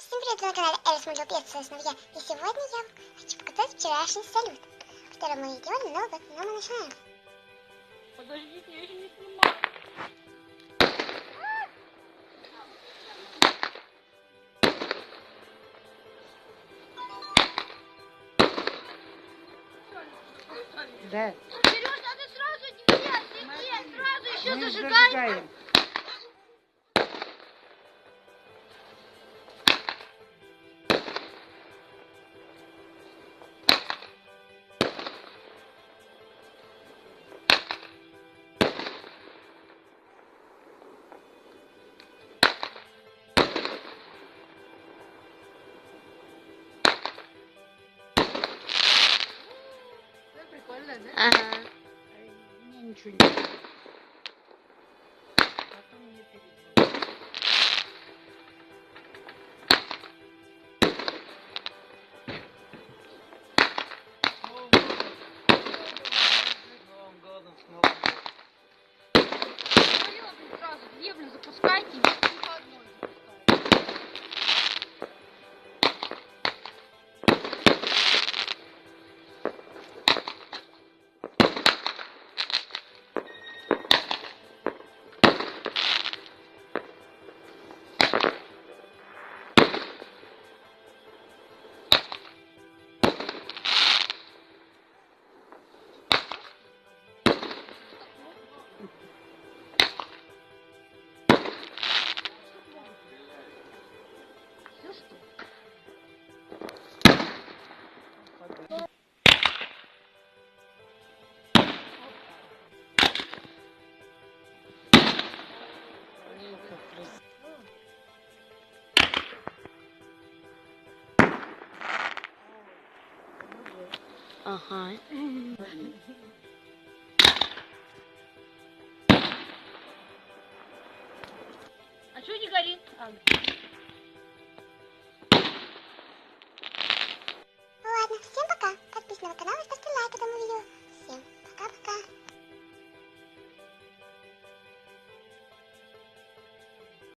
Всем привет, вы на канале Элис Модел. Приветствую вас, друзья. И сегодня я хочу показать вчерашний салют, который мы делали на год. Но мы начинаем. Подождите, я еще не снимаю. Да. Сереж, надо сразу нет, сразу еще Мы зажигай. зажигаем. Прикольно, да? Ага. Мне ничего не надо. Потом мне перезвонят. Новым годом, с Новым годом. Сразу две, запускайте. Не по одной запускайте. Все что? Ага. А что не горит? Ладно, все.